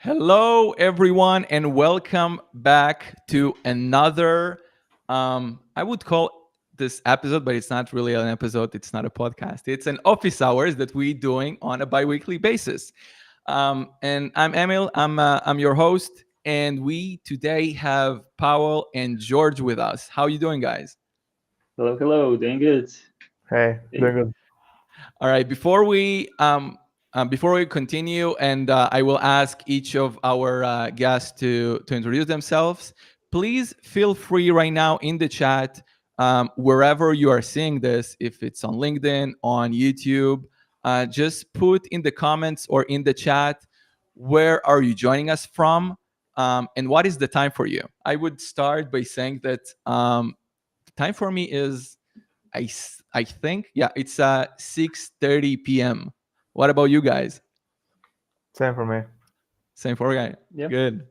Hello, everyone, and welcome back to another. I would call this episode, but it's not really an episode. It's not a podcast. It's an office hours that we're doing on a biweekly basis. And I'm Emil. I'm your host, and we today have Powell and George with us. How you doing, guys? Hello, hello, doing good. Hey, doing Hey, good. All right. Before we continue, and I will ask each of our guests to introduce themselves. Please feel free right now in the chat, wherever you are seeing this, if it's on LinkedIn, on YouTube, just put in the comments or in the chat where are you joining us from, and what is the time for you. I would start by saying that the time for me is I think it's 6:30 p.m. What about you guys? Same for me. Same for you. yeah, Good.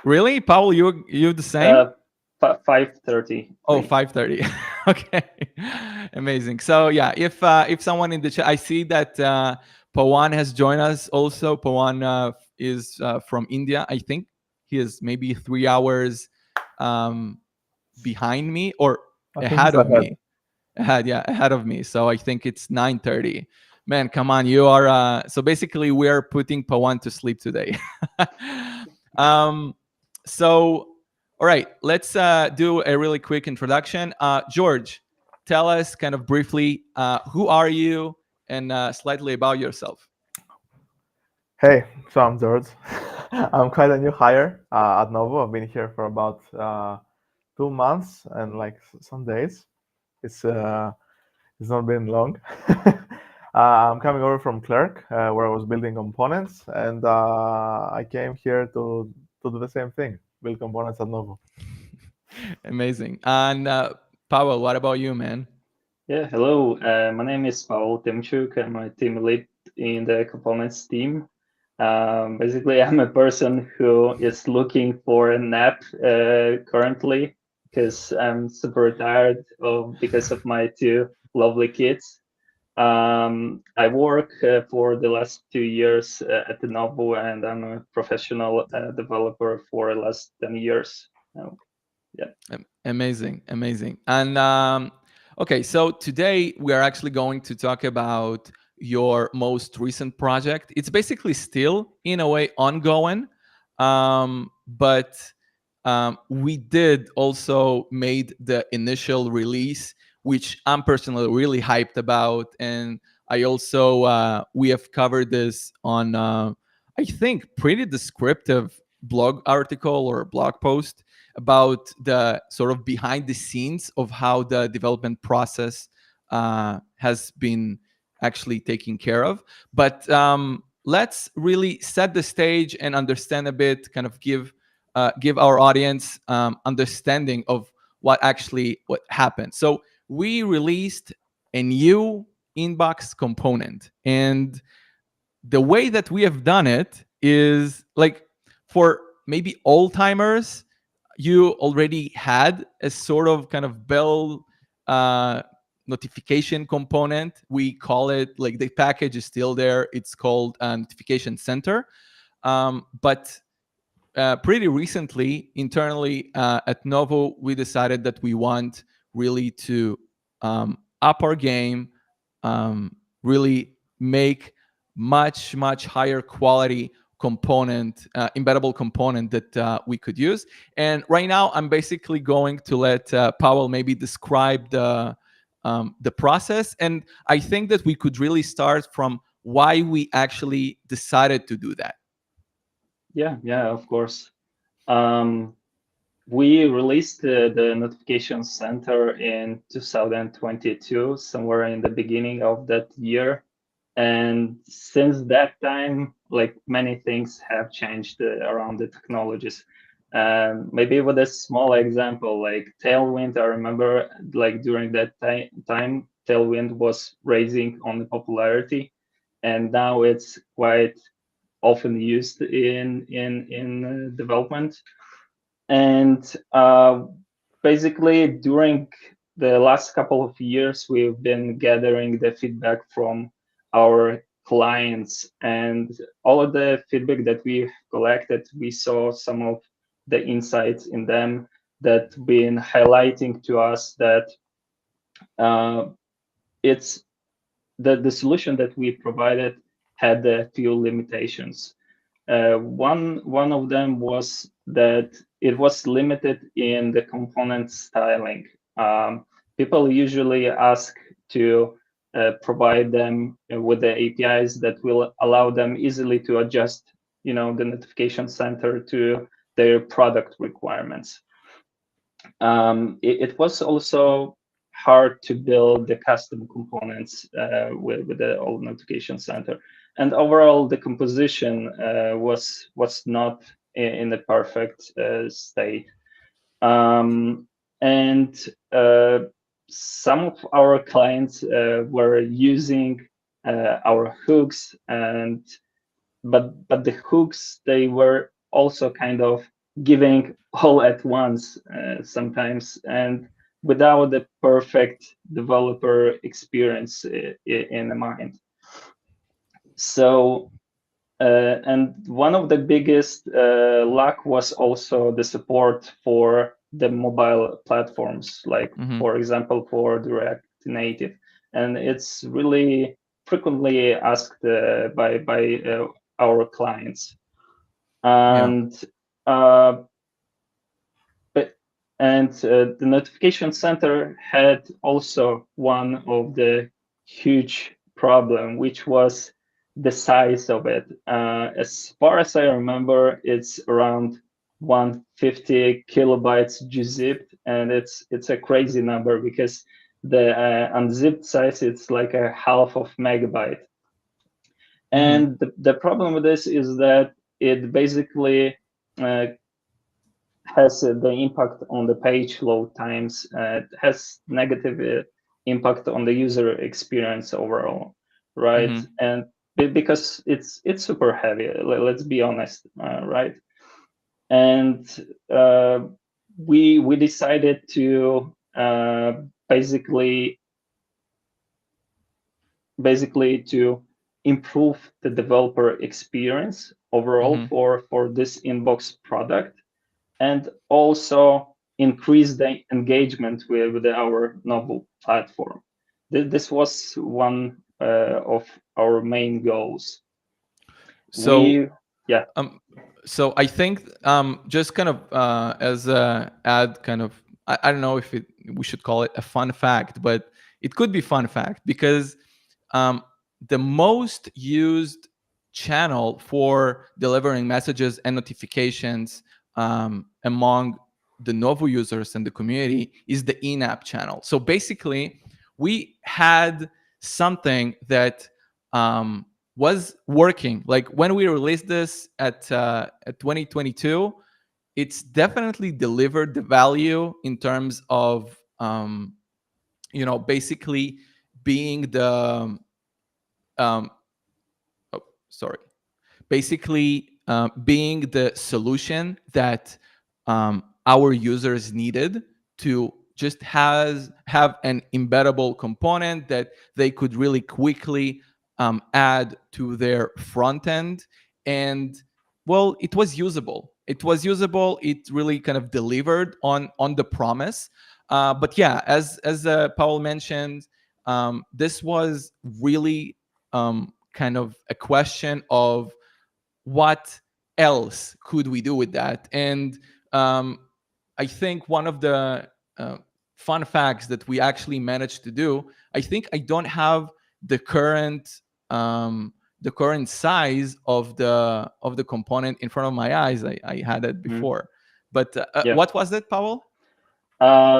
Really, Paul? You the same? uh, 5:30. Oh, 5:30. Okay, amazing. So yeah, if someone in the chat, I see that Pawan has joined us. Also, Pawan is from India. I think he is maybe 3 hours um, behind me or I think ahead he's of ahead. me. Ahead of me. So I think it's 9:30. Man, come on, you are so basically we're putting Pawan to sleep today. um so all right, let's do a really quick introduction. George, tell us kind of briefly who are you and slightly about yourself. Hey, so I'm George. I'm quite a new hire at Novu. I've been here for about 2 months and like some days. It's uh, it's not been long. I'm coming over from Clerk, where I was building components, and I came here to do the same thing, build components at Novu. Amazing. And Pavel, what about you, man? Yeah, hello. My name is Paul Timchuk. I'm a team lead in the components team. Basically, I'm a person who is looking for a nap currently because I'm super tired because of my two lovely kids. I work for the last 2 years at the Novu, and I'm a professional developer for the last 10 years. Uh, yeah, Amazing, amazing. And okay, so today we are actually going to talk about your most recent project. It's basically still, in a way, ongoing, but we did also made the initial release, which I'm personally really hyped about, and I also we have covered this on I think pretty descriptive blog article or blog post about the sort of behind the scenes of how the development process has been actually taken care of. But let's really set the stage and understand a bit, kind of give our audience understanding of what happened. So we released a new inbox component, and the way that we have done it is like for maybe old timers, you already had a sort of kind of bell uh, notification component. We call it like the package is still there. It's called notification center. But pretty recently, internally at Novo, we decided that we want really to up our game, really make much higher quality component, embeddable component that we could use. And right now, I'm basically going to let Powell maybe describe the process. And I think that we could really start from why we actually decided to do that. yeah, of course. Um, we released the notification center in 2022, somewhere in the beginning of that year. And since that time, like many things have changed around the technologies. Maybe with a small example, like Tailwind, I remember like during that time, Tailwind was raising on the popularity, and now it's quite often used in development. And basically, during the last couple of years, we've been gathering the feedback from our clients, and all of the feedback that we collected, we saw some of the insights in them that been highlighting to us that uh, it's the solution that we provided had a few limitations. One of them was that it was limited in the component styling. People usually ask to provide them with the APIs that will allow them easily to adjust, the notification center to their product requirements. It was also hard to build the custom components with the old notification center, and overall the composition was not in the perfect state. And some of our clients were using our hooks, and but the hooks, they were also kind of giving all at once sometimes, and without the perfect developer experience in the mind. So and one of the biggest lack was also the support for the mobile platforms, like Hmm. for example for Direct Native, and it's really frequently asked by our clients. Yeah. And uh, but the notification center had also one of the huge problem, which was the size of it. As far as I remember, it's around 150 kilobytes gzipped, and it's a crazy number because the unzipped size, it's like a half of megabyte. Hmm. And the problem with this is that it basically uh, has the impact on the page load times, has negative impact on the user experience overall, right? Hmm. And because it's super heavy, let's be honest, right? And uh, we decided to basically to improve the developer experience overall Hmm. for this inbox product, and also increase the engagement with our Novu platform. This was one of our main goals. So We, yeah, um, so I think just kind of as a add kind of I don't know if we should call it a fun fact, but it could be fun fact because um, the most used channel for delivering messages and notifications among the Novo users and the community is the in-app channel. So basically, we had something that was working. Like when we released this at 2022, it's definitely delivered the value in terms of basically being the um, oh, sorry, basically being the solution that our users needed to just have an embeddable component that they could really quickly add to their front end. And well, it was usable, it really kind of delivered on the promise. But yeah, as Paul mentioned, this was really kind of a question of what else could we do with that. And um, I think one of the uh, fun facts that we actually managed to do, I don't have the current um, the current size of the component in front of my eyes. I had it mm, before, but yeah. what was it, Paul?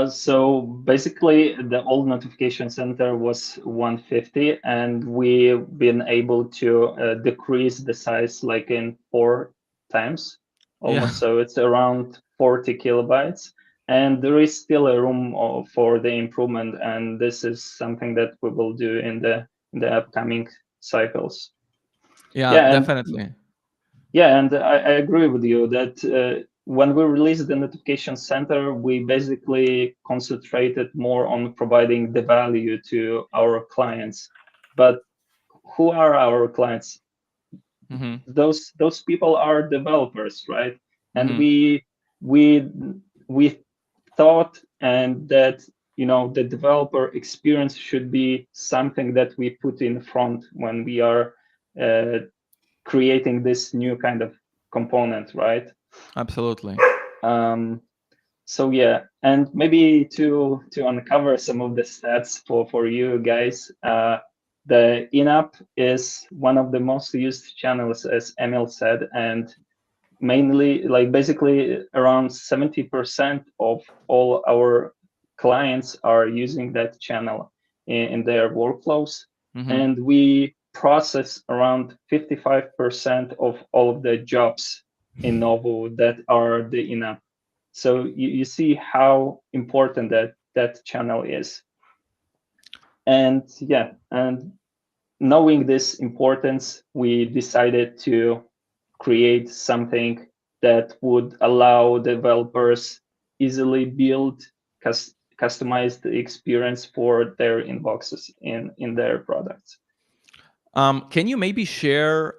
So basically, the old notification center was 150, and we've been able to decrease the size like in 4 times Yeah. almost. So it's around 40 kilobytes, and there is still a room for the improvement, and this is something that we will do in the upcoming cycles. Yeah, Yeah, and definitely. yeah, and I agree with you that when we released the notification center, we basically concentrated more on providing the value to our clients. But who are our clients? Mm-hmm. Those people are developers, right? And Mm-hmm. we we thought and that the developer experience should be something that we put in front when we are uh, creating this new kind of component, right? Absolutely. um, so yeah, and maybe to uncover some of the stats for you guys, the in-app is one of the most used channels, as Emil said, and mainly, like basically around 70% of all our clients are using that channel in their workflows, Mm-hmm. and we process around 55% of all of the jobs in Novo that are the in-app. So you see how important that channel is. And yeah, and knowing this importance, we decided to create something that would allow developers easily build customized experience for their inboxes in their products. Can you maybe share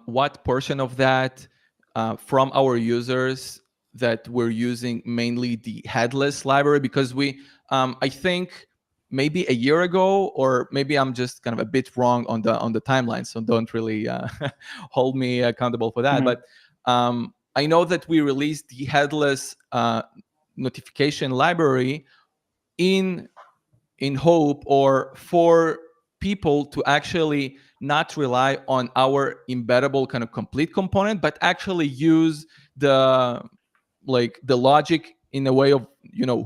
what portion of that from our users that we're using mainly the headless library? Because I think maybe a year ago, or maybe I'm just kind of a bit wrong on the timeline, so don't really hold me accountable for that. Mhm. But I know that we released the headless notification library in hope or for people to actually not rely on our embeddable kind of complete component, but actually use the the logic in a way of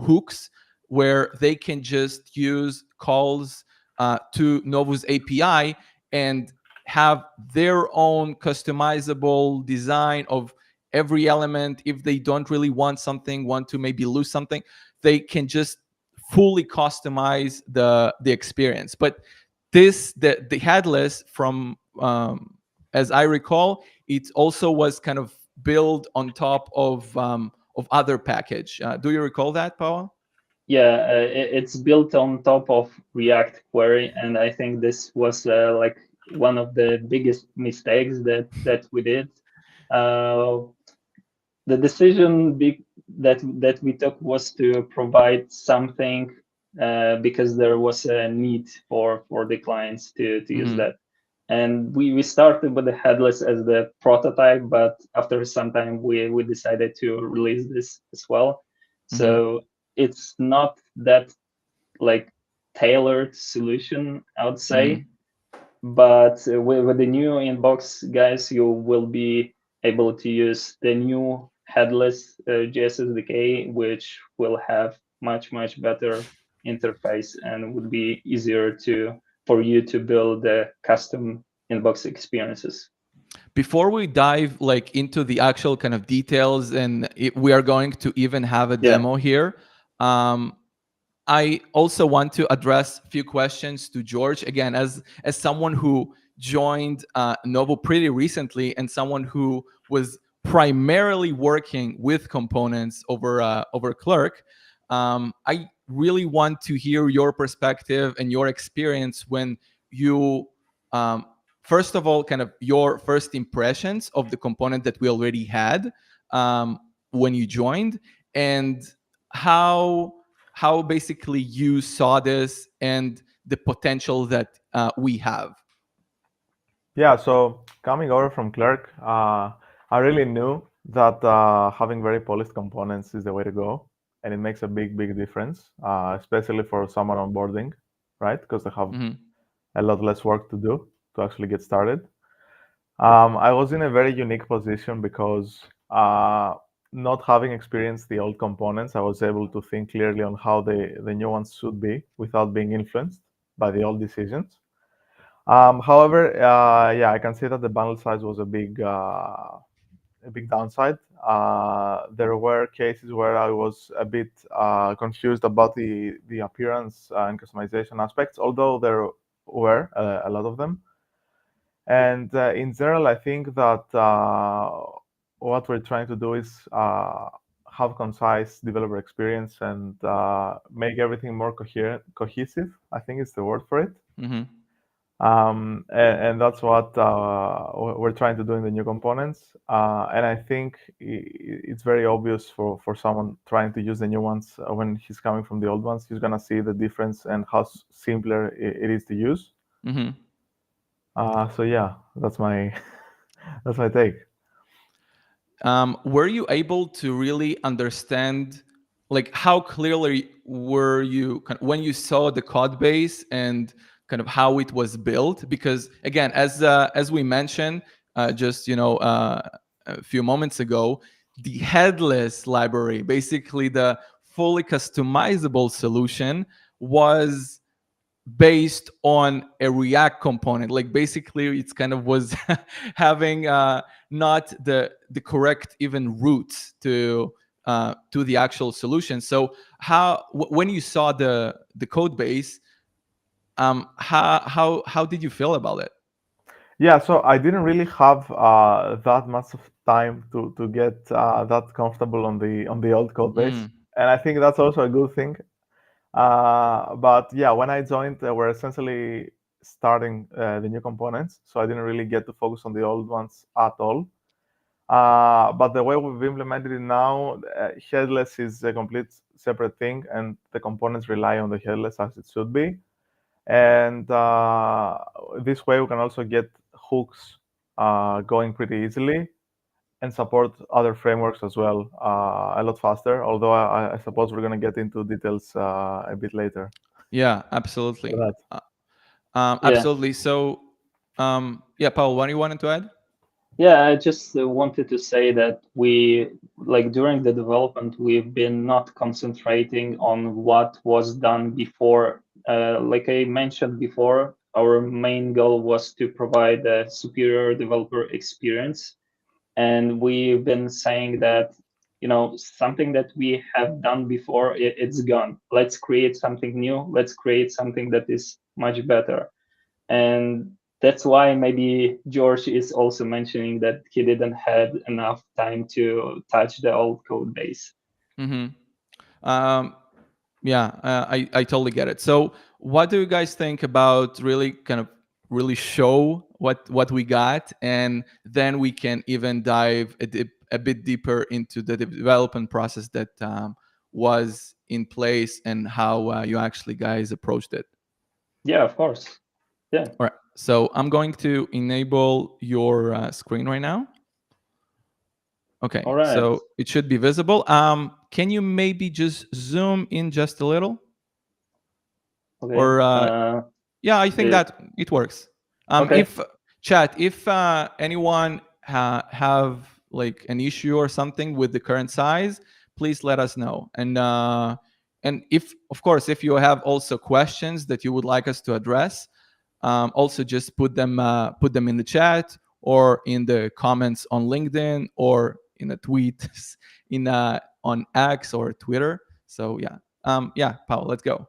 hooks, where they can just use calls to Novu's API and have their own customizable design of every element. If they don't really want something, want to maybe lose something, they can just fully customize the experience. But the headless, from as I recall, it also was kind of built on top of other package. Do you recall that, Paul? Yeah, it's built on top of React query, and I think this was like one of the biggest mistakes that we did. Uh, the decision that we took was to provide something because there was a need for the clients to use Mm-hmm. that. And we started with the headless as the prototype, but after some time we decided to release this as well. Mm-hmm. So it's not that like tailored solution, I would Mm-hmm. say, but with the new inbox, guys, you will be able to use the new headless JS SDK, which will have much better interface and would be easier to for you to build the custom inbox experiences. Before we dive into the actual kind of details, and we are going to even have a Yeah, demo here, um, I also want to address a few questions to George, again, as someone who joined Novo pretty recently, and someone who was primarily working with components over Clerk. I really want to hear your perspective and your experience when you, um, first of all, kind of your first impressions of the component that we already had when you joined, and how basically you saw this and the potential that we have. Yeah, so coming over from Clerk, I really knew that having very polished components is the way to go, and it makes a big difference, especially for someone onboarding, right? Because they have Hmm. a lot less work to do to actually get started. I was in a very unique position because not having experienced the old components, I was able to think clearly on how the new ones should be without being influenced by the old decisions. However, yeah, I can see that the bundle size was a big downside. There were cases where I was a bit confused about the appearance and customization aspects, although there were a lot of them. And in general, I think that what we're trying to do is have concise developer experience and make everything more coherent, cohesive. I think is the word for it. Hmm. And that's what we're trying to do in the new components. And I think it's very obvious for someone trying to use the new ones when he's coming from the old ones. He's gonna see the difference and how simpler it is to use. Hmm. So yeah, that's my that's my take. Were you able to really understand, like, how clearly were you when you saw the code base and kind of how it was built? Because again, as we mentioned, just a few moments ago, the headless library, basically the fully customizable solution, was based on a React component. Like basically, it's kind of was having not the correct even roots to the actual solution. So when you saw the code base, how did you feel about it? Yeah, so I didn't really have that much of time to get that comfortable on the old code base, Mm, and I think that's also a good thing. But yeah, when I joined, we're essentially starting the new components, so I didn't really get to focus on the old ones at all. But the way we've implemented it now, headless is a complete separate thing, and the components rely on the headless as it should be. And this way, we can also get hooks going pretty easily and support other frameworks as well a lot faster. Although I suppose we're going to get into details a bit later yeah, for absolutely. that. Yeah. Absolutely. So, yeah, Paul, what do you wanted to add? Yeah, I just wanted to say that we, like during the development, we've been not concentrating on what was done before. Like I mentioned before, our main goal was to provide a superior developer experience. And we've been saying that, something that we have done before, it's gone. Let's create something new. Let's create something that is much better. And that's why maybe George is also mentioning that he didn't have enough time to touch the old code base. Mm-hmm. Um, yeah, I totally get it. So, what do you guys think about really kind of really show what we got, and then we can even dive a bit deeper into the development process that was in place and how you actually guys approached it. Yeah, of course. Yeah. All right. So I'm going to enable your screen right now. All Okay, right. so it should be visible. Can you maybe just zoom in just a little, Okay. or yeah, I think It, that it works. okay. If chat, if anyone have like an issue or something with the current size, please let us know. And if, of course, if you have also questions that you would like us to address, also just put them in the chat or in the comments on LinkedIn or in a tweet in on X or Twitter. So yeah, yeah, Paul, let's go.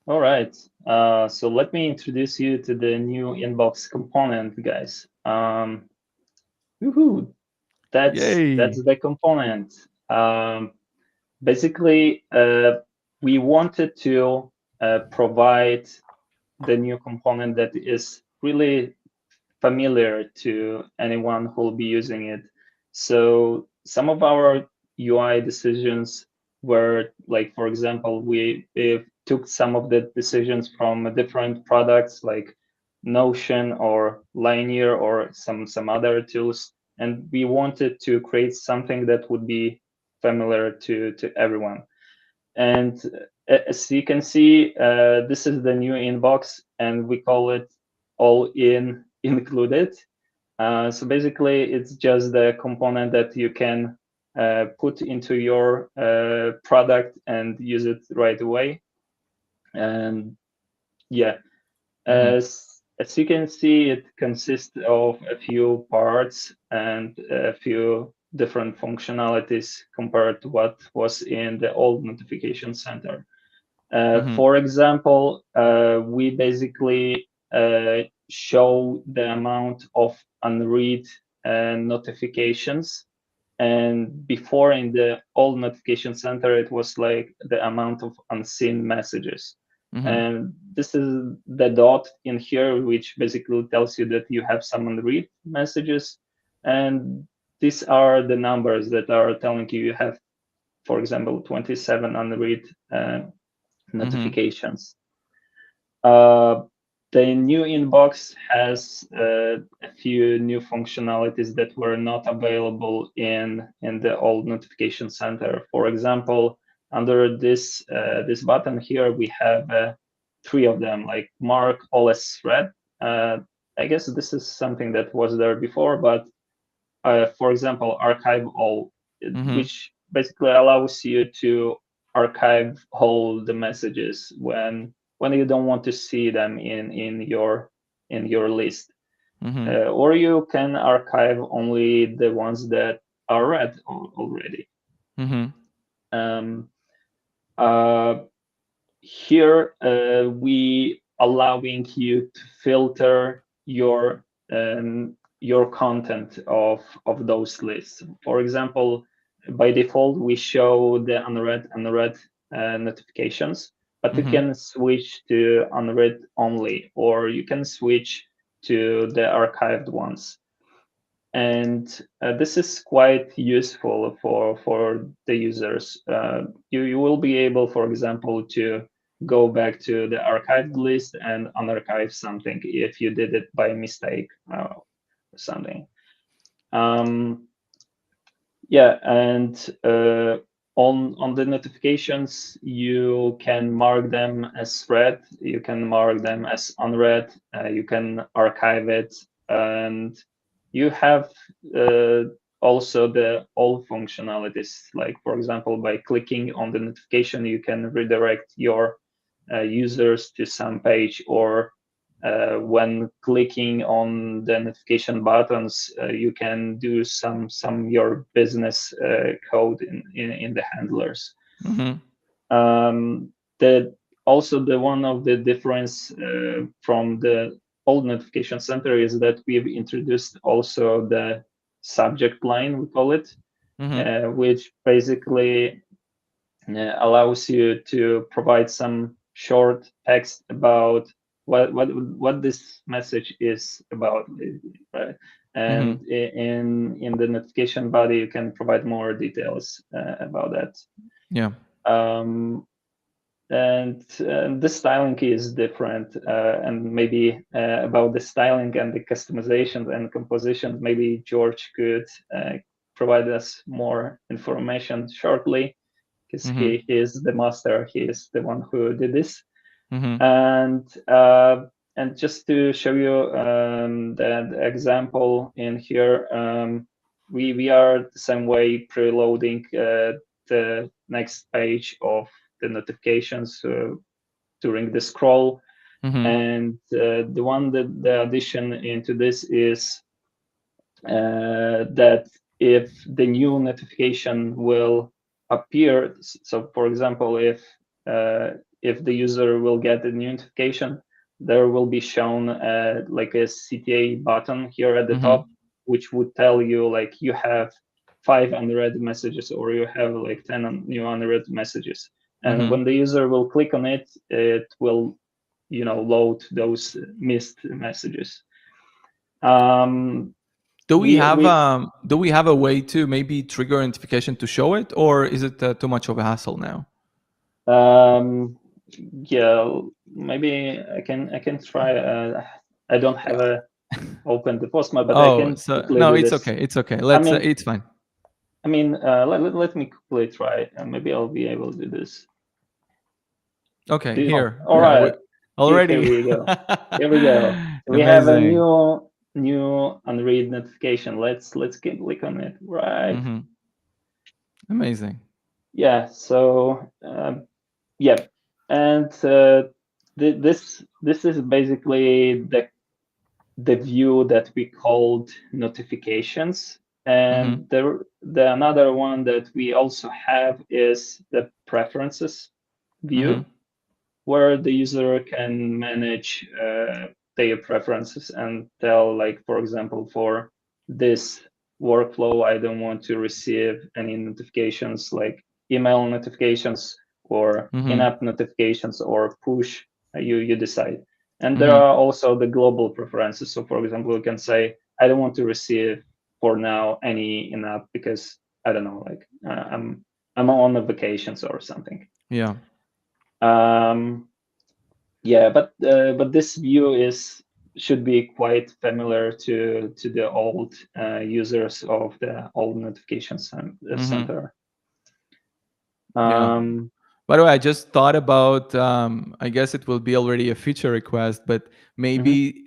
All right. So let me introduce you to the new inbox component, guys. Woohoo! That's Yay. the component. Basically, we wanted to provide the new component that is really familiar to anyone who will be using it. So some of our UI decisions were like, for example, we took some of the decisions from different products like Notion or Linear or some other tools, and we wanted to create something that would be familiar to everyone. And as you can see, this is the new inbox, and we call it all in included. So basically, it's just the component that you can put into your product and use it right away. And yeah, Hmm. as you can see, it consists of a few parts and a few different functionalities compared to what was in the old notification center. Hmm. For example, we basically show the amount of unread notifications. And before in the old notification center, it was like the amount of unseen messages. And this is the dot in here, which basically tells you that you have some unread messages. And these are the numbers that are telling you have, for example, 27 unread notifications. Uh, the new inbox has a few new functionalities that were not available in the old notification center. For example, under this button here, we have three of them, like mark all as read. I guess this is something that was there before, but for example, archive all, which basically allows you to archive all the messages when you don't want to see them in your list. Or you can archive only the ones that are read already. Um, uh, Here we allowing you to filter your content of those lists. For example, by default we show the unread notifications, but you can switch to unread only, or you can switch to the archived ones. And this is quite useful for the users. You will be able, for example, to go back to the archived list and unarchive something if you did it by mistake or something. Yeah, and on the notifications, you can mark them as read, you can mark them as unread, you can archive it, and you have also the all functionalities. Like, for example, by clicking on the notification, you can redirect your users to some page, or when clicking on the notification buttons, you can do some your business code in the handlers. The also the one of the difference from the old notification center is that we've introduced also the subject line, we call it, which basically allows you to provide some short text about what this message is about, right? And in the notification body, you can provide more details about that. Yeah. And the styling is different, and maybe about the styling and the customization and composition, maybe George could provide us more information shortly, because he is the master. He is the one who did this. And just to show you the example in here, we are the same way preloading the next page of the notifications during the scroll. And the one that the addition into this is that if the new notification will appear, so for example, if the user will get a new notification, there will be shown like a CTA button here at the top, which would tell you like you have 5 unread messages, or you have like 10 new unread messages. And when the user will click on it, it will, load those missed messages. Do we have we a way to maybe trigger a notification to show it, or is it too much of a hassle now? Yeah, maybe I can try. I don't have open the postmark, but I can quickly no, do it's this. okay. It's okay. Let's. It's fine. I mean, let me quickly try, and maybe I'll be able to do this. Okay, here. All Yeah, right. already. Here we go. Here we go. We have a new unread notification. Let's click on it. Right. Amazing. Yeah. So yeah, and this is basically the view that we called notifications. And the another one that we also have is the preferences view, where the user can manage their preferences and tell, like, for example, for this workflow, I don't want to receive any notifications like email notifications or Mm-hmm. in-app notifications or push. You decide. And there Mm-hmm. are also the global preferences. So for example, you can say, I don't want to receive for now any in-app because I don't know, like I'm on a vacations or something. Yeah. Um, yeah, but this view is should be quite familiar to the old users of the old notification Mm-hmm. center. Yeah. Um, By the way, I just thought about, I guess it will be already a feature request, but mhm, maybe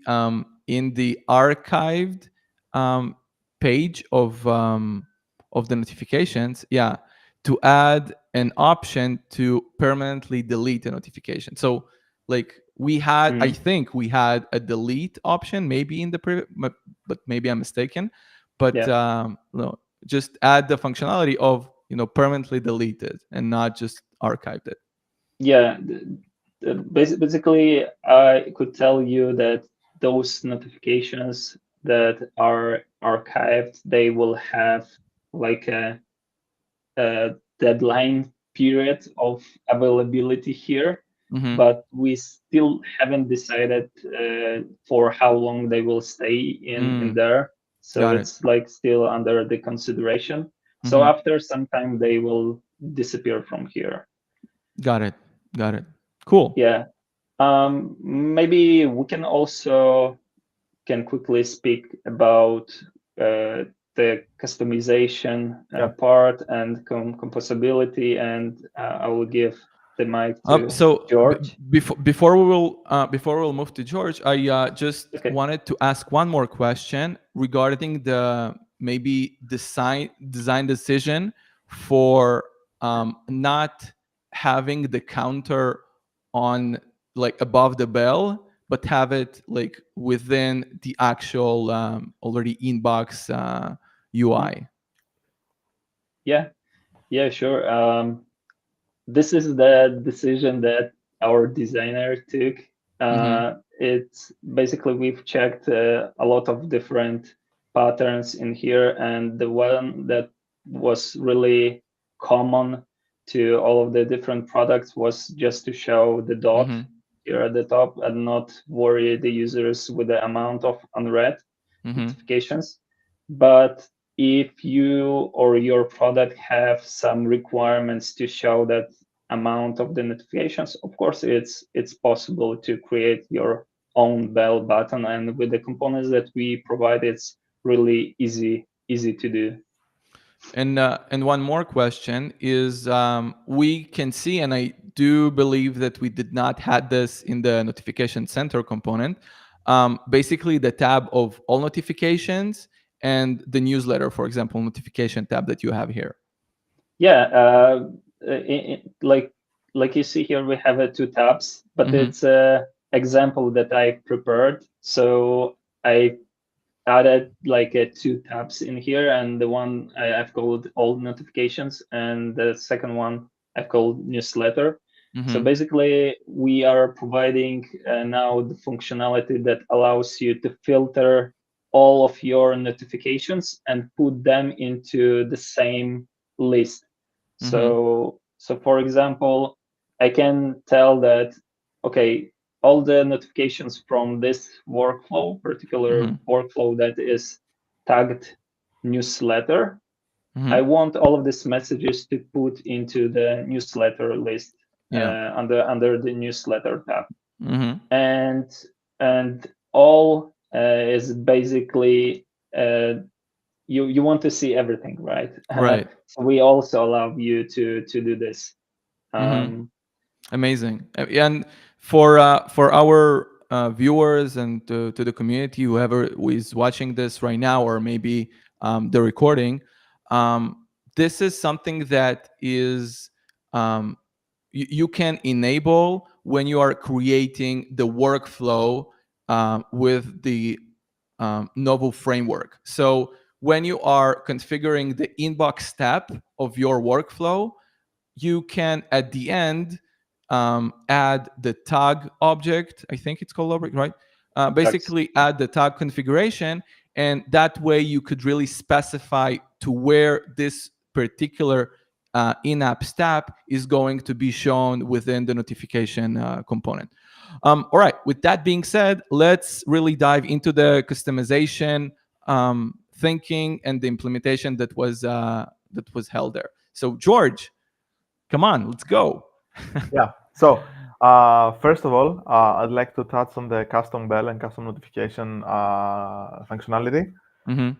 in the archived um, page of the notifications, yeah, to add an option to permanently delete a notification. So, like we had, I mhm, think we had a delete option, maybe in the but maybe I'm mistaken. But yeah, no, just add the functionality of permanently delete it and not just archived it. yeah. Basically, I could tell you that those notifications that are archived, they will have like a deadline period of availability here, Mm-hmm. but we still haven't decided for how long they will stay in Mm, there. So got it. it's like still under the consideration. So Mm-hmm. after some time, they will disappear from here. Got it. Got it. Cool. Yeah. Maybe we can also can quickly speak about the customization Yeah. part and composability, and I will give the mic to So George. before we'll move to George, I just Okay. wanted to ask one more question regarding the maybe design decision for not having the counter on like above the bell, but have it like within the actual already inbox Mhm. UI. Yeah, yeah, sure. This is the decision that our designer took. Mm-hmm. It's basically we've checked a lot of different patterns in here, and the one that was really common to all of the different products was just to show the dot Mm-hmm. here at the top and not worry the users with the amount of unread Mm-hmm. notifications. But if you or your product have some requirements to show that amount of the notifications, of course it's possible to create your own bell button, and with the components that we provide, it's really easy to do. And one more question is, we can see, and I do believe that we did not had this in the notification center component. Basically, the tab of all notifications and the newsletter, for example, notification tab that you have here. Yeah, like you see here, we have two tabs, but Mm-hmm. it's a example that I prepared. So I added like two tabs in here, and the one I've called all notifications, and the second one I've called newsletter. So Mm-hmm. basically, we are providing now the functionality that allows you to filter all of your notifications and put them into the same list. Mm-hmm. So for example, I can tell that, okay, all the notifications from this workflow, particular Mm-hmm. workflow that is tagged newsletter, Mm-hmm. I want all of these messages to put into the newsletter list Yeah. under the newsletter tab, Mm-hmm. and all is basically you want to see everything, right? Right. So we also allow you to do this. Mm-hmm. Um, Amazing. And for our viewers and to the community, whoever is watching this right now, or maybe the recording, this is something that is you can enable when you are creating the workflow with the Novu framework. So when you are configuring the inbox step of your workflow, you can at the end add the tag object. I think it's called object, right? tags. Basically, add the tag configuration, and that way you could really specify to where this particular in-app step is going to be shown within the notification component. All right, with that being said, let's really dive into the customization thinking and the implementation that was held there. So George, come on, let's go. Yeah. So, first of all, I'd like to touch on the custom bell and custom notification functionality. Mm-hmm.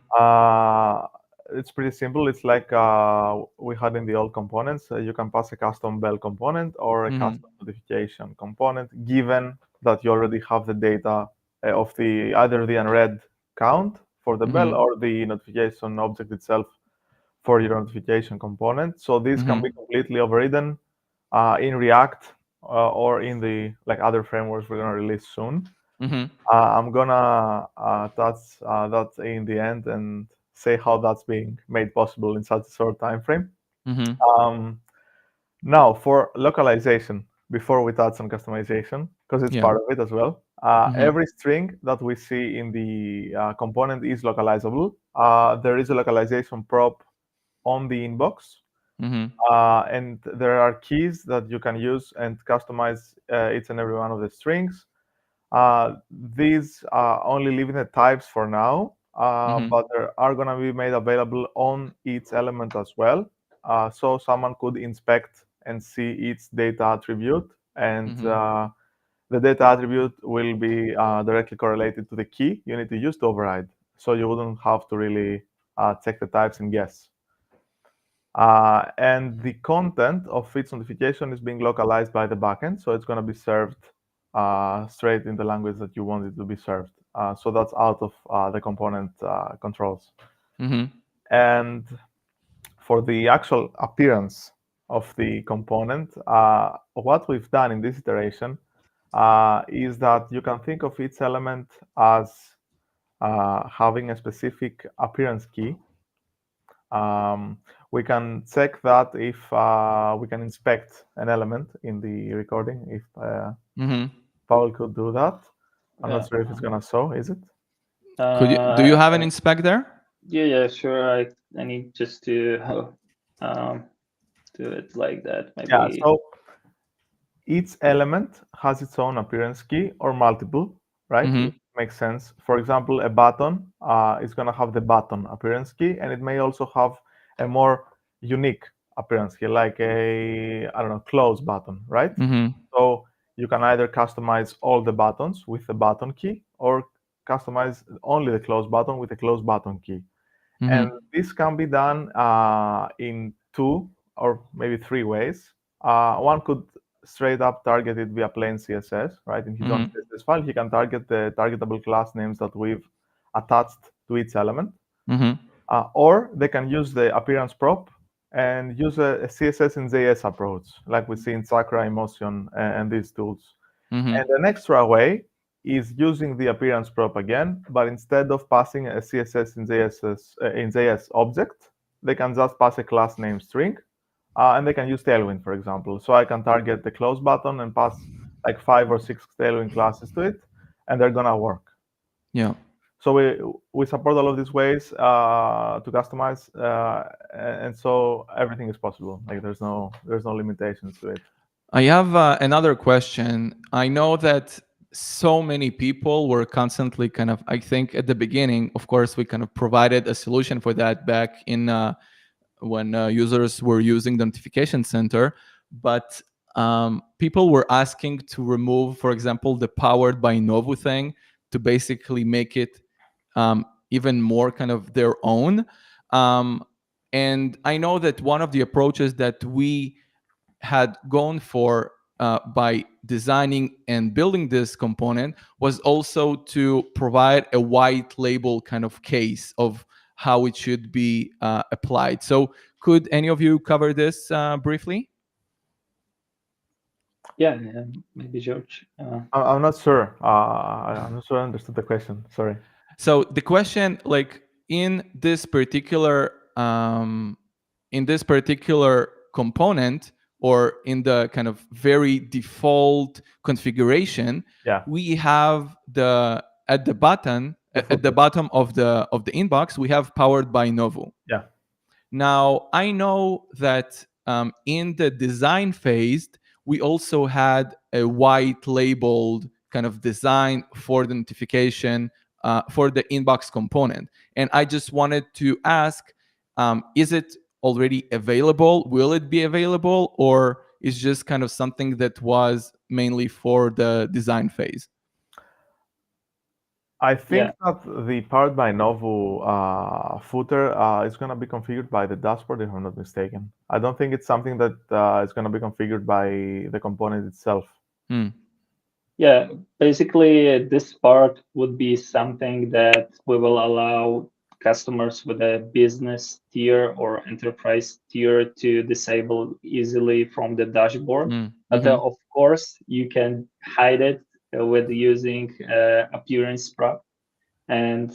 It's pretty simple. It's like we had in the old components. You can pass a custom bell component or a Mm-hmm. custom notification component, given that you already have the data of the either the unread count for the bell Mm-hmm. or the notification object itself for your notification component. So this can Mm-hmm. be completely overridden in React or in the like other frameworks we're gonna release soon. Mm-hmm. I'm gonna touch that in the end and say how that's being made possible in such a short time frame. Mm-hmm. Um, Now, for localization, before we touch on customization, because it's Yeah. part of it as well, Mm-hmm. every string that we see in the component is localizable. There is a localization prop on the inbox, Mm-hmm. and there are keys that you can use and customize each and every one of the strings. These only leave in the types for now, Mm-hmm. but they are going to be made available on each element as well. So someone could inspect and see each data attribute, and Mm-hmm. the data attribute will be directly correlated to the key you need to use to override. So you wouldn't have to really check the types and guess. And the content of each notification is being localized by the backend, so it's going to be served straight in the language that you want it to be served. So that's out of the component controls. Mm-hmm. And for the actual appearance of the component, what we've done in this iteration is that you can think of each element as having a specific appearance key. We can check that if we can inspect an element in the recording. If Mm-hmm. Paul could do that, I'm Yeah. not sure if it's gonna show. Is it? Do you have an I, inspect there? yeah, sure. I need just to do it like that. Yeah. Maybe. So each element has its own appearance key or multiple, right? Mm-hmm. It makes sense. For example, a button is gonna have the button appearance key, and it may also have a more unique appearance key, like a I don't know close button, right? Mm-hmm. So you can either customize all the buttons with the button key or customize only the close button with the close button key. And Mm-hmm. this can be done in two or maybe three ways. One could straight up target it via plain CSS, right? In his own Mm-hmm. CSS file, he can target the targetable class names that we've attached to each element. Mm-hmm. Or they can use the appearance prop and use a CSS and JS approach, like we see in Sakura, Emotion, and these tools. Mm-hmm. And an extra way is using the appearance prop again, but instead of passing a CSS in JS object, they can just pass a class name string, and they can use Tailwind, for example. So I can target the close button and pass like 5 or 6 Tailwind classes to it, and they're gonna work. Yeah. So we support all of these ways to customize, and so everything is possible. Like there's no limitations to it. I have another question. I know that so many people were constantly kind of, I think at the beginning, of course, we kind of provided a solution for that back in when users were using the notification center. But people were asking to remove, for example, the powered by Novu thing to basically make it even more kind of their own. And I know that one of the approaches that we had gone for by designing and building this component was also to provide a white label kind of case of how it should be applied. So could any of you cover this briefly? Yeah, maybe George. I'm not sure. I'm not sure I understood the question. Sorry. So the question, like in this particular component, or in the kind of very default configuration, Yeah. we have the at the button at the bottom of the inbox we have powered by Novu. Yeah. Now I know that in the design phase, we also had a white labeled kind of design for the notification for the inbox component. And I just wanted to ask, is it already available? Will it be available? Or is just kind of something that was mainly for the design phase? I Yeah, think that the Powered by Novu footer is going to be configured by the dashboard, if I'm not mistaken. I don't think it's something that is going to be configured by the component itself. Hmm. yeah. Basically, this part would be something that we will allow customers with a business tier or enterprise tier to disable easily from the dashboard. Hmm. But Mm-hmm. of course, you can hide it with using appearance prop and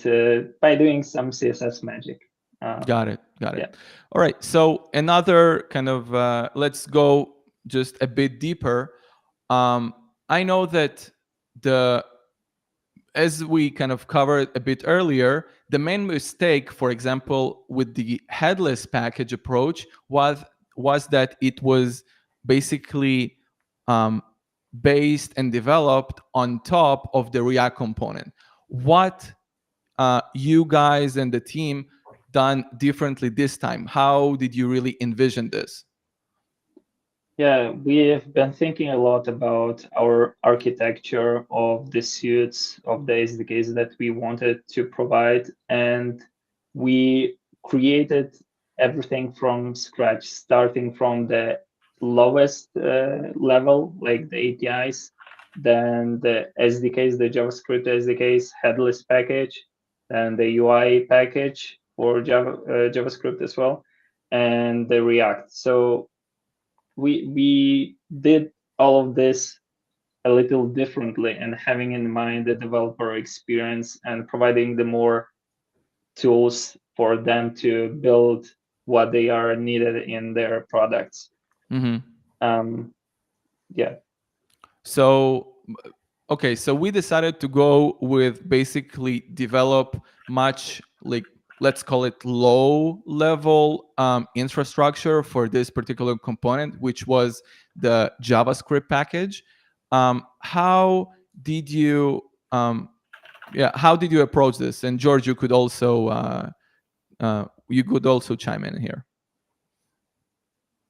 by doing some CSS magic. Got it. Got it. Yeah. All right. So another kind of let's go just a bit deeper. I know that the as we kind of covered a bit earlier, the main mistake, for example, with the headless package approach was that it was basically um, based and developed on top of the React component. What you guys and the team done differently this time? How did you really envision this? Yeah, we have been thinking a lot about our architecture of the suites of the SDKs that we wanted to provide, and we created everything from scratch, starting from the lowest level, like the APIs, then the SDKs, the JavaScript SDKs, headless package, and the UI package for JavaScript as well, and the React. So we did all of this a little differently and having in mind the developer experience and providing the more tools for them to build what they are needed in their products. Mm-hmm. um, yeah. So, okay, so we decided to go with basically develop much like let's call it low level infrastructure for this particular component, which was the JavaScript package. How did you yeah, how did you approach this? And George, you could also chime in here.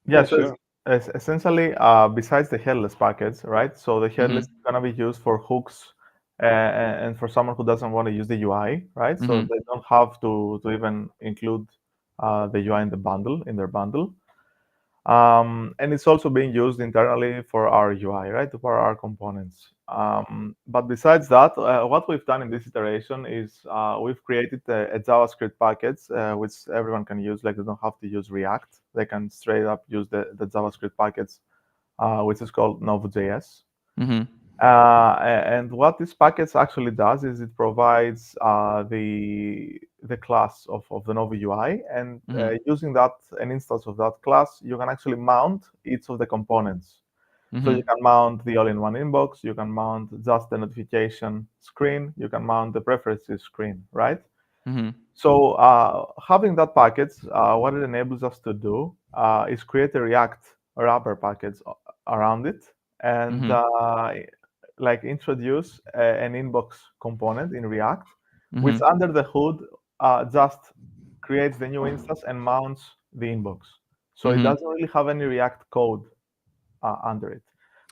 Yeah, Yes, sure. essentially, besides the headless package, right? So the Mm-hmm. headless is gonna be used for hooks, and for someone who doesn't want to use the UI, right? So Mm-hmm. they don't have to even include the UI in the bundle in their bundle. And it's also being used internally for our UI, right? For our components. But besides that, what we've done in this iteration is we've created a JavaScript package which everyone can use. Like they don't have to use React; they can straight up use the JavaScript package, which is called Novu.js. Mm-hmm. And what this package actually does is it provides the class of the Novu UI, and Mm-hmm. using that an instance of that class, you can actually mount each of the components. So Mm-hmm. you can mount the all-in-one inbox, you can mount just the notification screen, you can mount the preferences screen, right? Mm-hmm. So having that package, what it enables us to do is create a React wrapper package around it, and Mm-hmm. like introduce an inbox component in React, which Mm-hmm. under the hood just creates the new instance and mounts the inbox. So it Mm-hmm. doesn't really have any React code under it.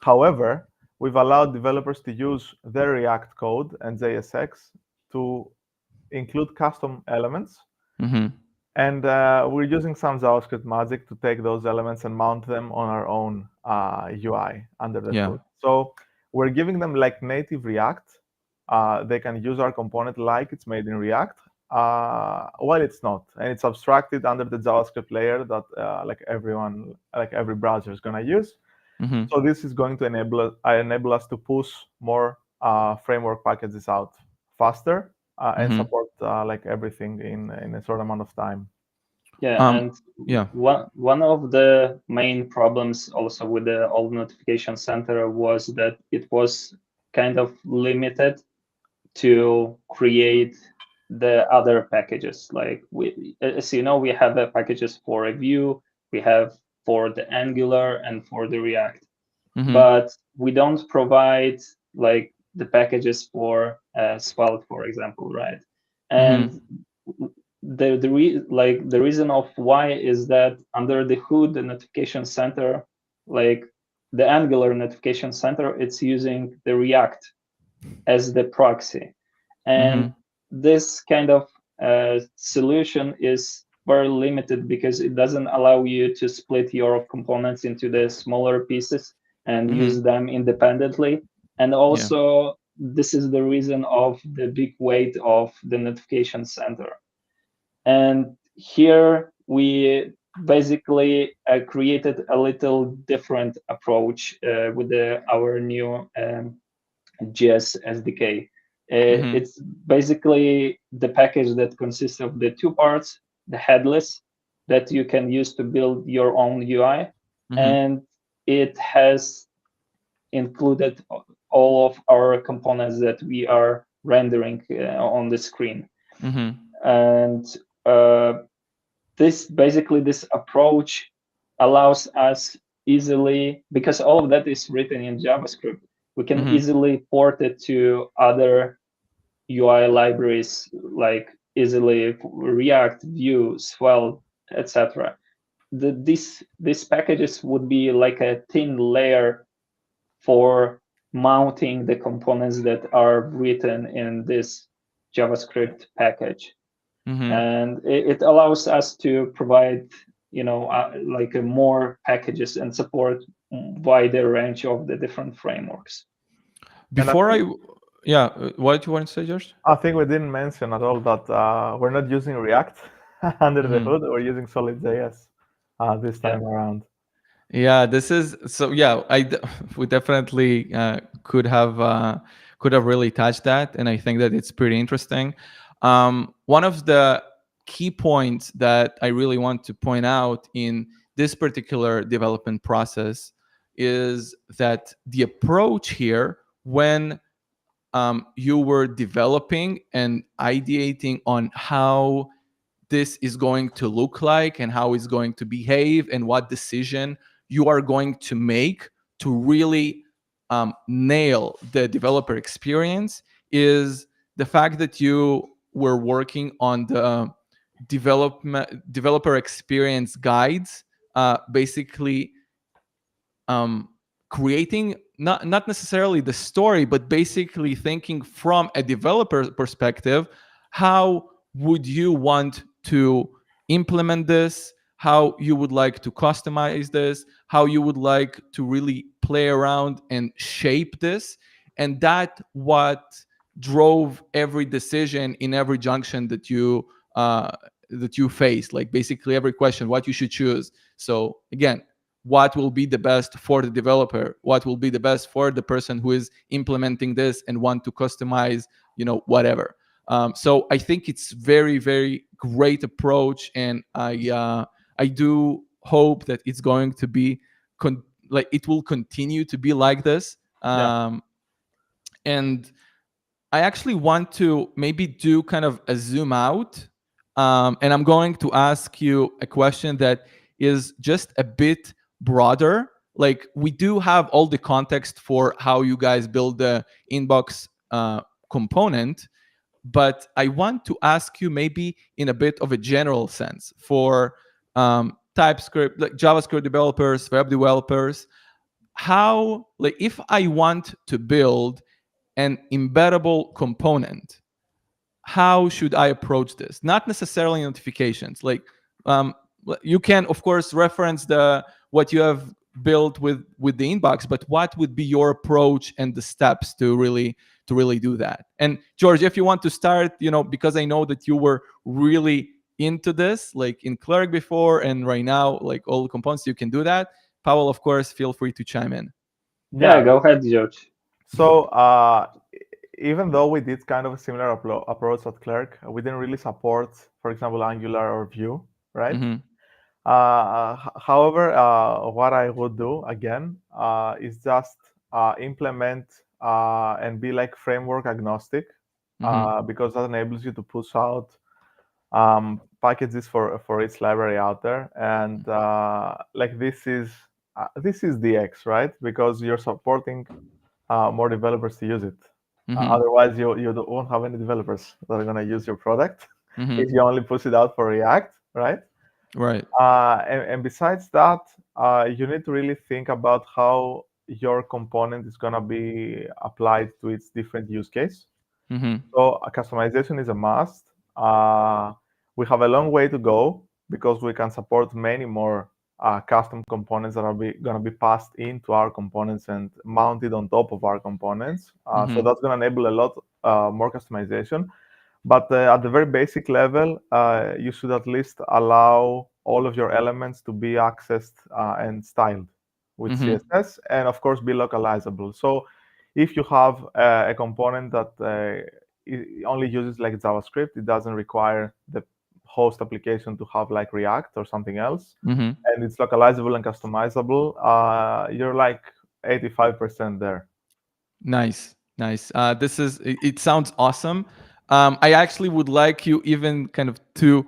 However, we've allowed developers to use their React code and JSX to include custom elements, Mm-hmm. and we're using some JavaScript magic to take those elements and mount them on our own UI under the Yeah. hood. So we're giving them like native React. They can use our component like it's made in React, while it's not, and it's abstracted under the JavaScript layer that like every browser is gonna use. Mm-hmm. So this is going to enable us to push more framework packages out faster and Mm-hmm. support like everything in a short amount of time. Yeah, Um, and yeah. one of the main problems also with the old notification center was that it was kind of limited to create the other packages. Like we, as you know, we have packages for review, we have for the Angular and for the React, Mm-hmm. but we don't provide like the packages for Svelte, for example, right? Mm-hmm. And the reason of why is that under the hood, the notification center, like the Angular notification center, it's using the React as the proxy, Mm-hmm. and this kind of solution is very limited because it doesn't allow you to split your components into the smaller pieces and Mm-hmm. use them independently. And Yeah. also, this is the reason of the big weight of the notification center. And here we basically created a little different approach with our new JS SDK. Mm-hmm. It's basically the package that consists of the two parts, the headless that you can use to build your own UI, Mm-hmm. and it has included all of our components that we are rendering on the screen. Mm-hmm. And uh, this approach allows us easily, because all of that is written in JavaScript, we can Mm-hmm. easily port it to other UI libraries like easily React, Vue, Svelte, etc. These packages would be like a thin layer for mounting the components that are written in this JavaScript package, Mm-hmm. and it allows us to provide like a more packages and support wider range of the different frameworks. And Before I, yeah, what do you want to say, George? I think we didn't mention at all that we're not using React under the Mm-hmm. hood. We're using Solid.js this Yeah, time around. Yeah, this is so. Yeah, we definitely could have really touched that, and I think that it's pretty interesting. One of the key points that I really want to point out in this particular development process is that the approach here, when you were developing and ideating on how this is going to look like and how it's going to behave and what decision you are going to make to really nail the developer experience, is the fact that you were working on the developer experience guides, basically um, creating not necessarily the story, but basically thinking from a developer perspective, how would you want to implement this, how you would like to customize this, how you would like to really play around and shape this, and that what drove every decision in every junction uh, that you face, like basically every question what you should choose. So again, what will be the best for the developer, what will be the best for the person who is implementing this and want to customize, whatever. So I think it's very, very great approach, and I do hope that it's going to be like it will continue to be like this. Yeah, And I actually want to maybe do kind of a zoom out, and I'm going to ask you a question that is just a bit broader. Like, we do have all the context for how you guys build the inbox component, but I want to ask you maybe in a bit of a general sense for TypeScript, like JavaScript developers, web developers, how, like, if I want to build an embeddable component, how should I approach this? Not necessarily notifications. Like, um, you can of course reference the what you have built with the inbox, but what would be your approach and the steps to really do that? And George, if you want to start, because I know that you were really into this, like in Clerk before and right now, like all the components, you can do that. Powell, of course, feel free to chime in. yeah, yeah. go ahead, George. So even though we did kind of a similar approach at Clerk, we didn't really support, for example, Angular or Vue, right? Mm-hmm. However, what I would do again is just implement and be like framework agnostic, Mm-hmm. because that enables you to push out packages for each library out there, and like this is the X, right? Because you're supporting more developers to use it. Mm-hmm. Otherwise, won't have any developers that are gonna use your product Mm-hmm. if you only push it out for React, right? Right. And besides that, you need to really think about how your component is gonna be applied to its different use case. Mm-hmm. So customization is a must. We have a long way to go because we can support many more custom components that are going to be passed into our components and mounted on top of our components. So Mm-hmm. that's going to enable a lot more customization. But at the very basic level, you should at least allow all of your elements to be accessed and styled with Mm-hmm. CSS, and of course be localizable. So if you have a component that it only uses like JavaScript, it doesn't require the host application to have like React or something else, Mm-hmm. and it's localizable and customizable. You're like 85% there. Nice, nice. This is it sounds awesome. I actually would like you even kind of to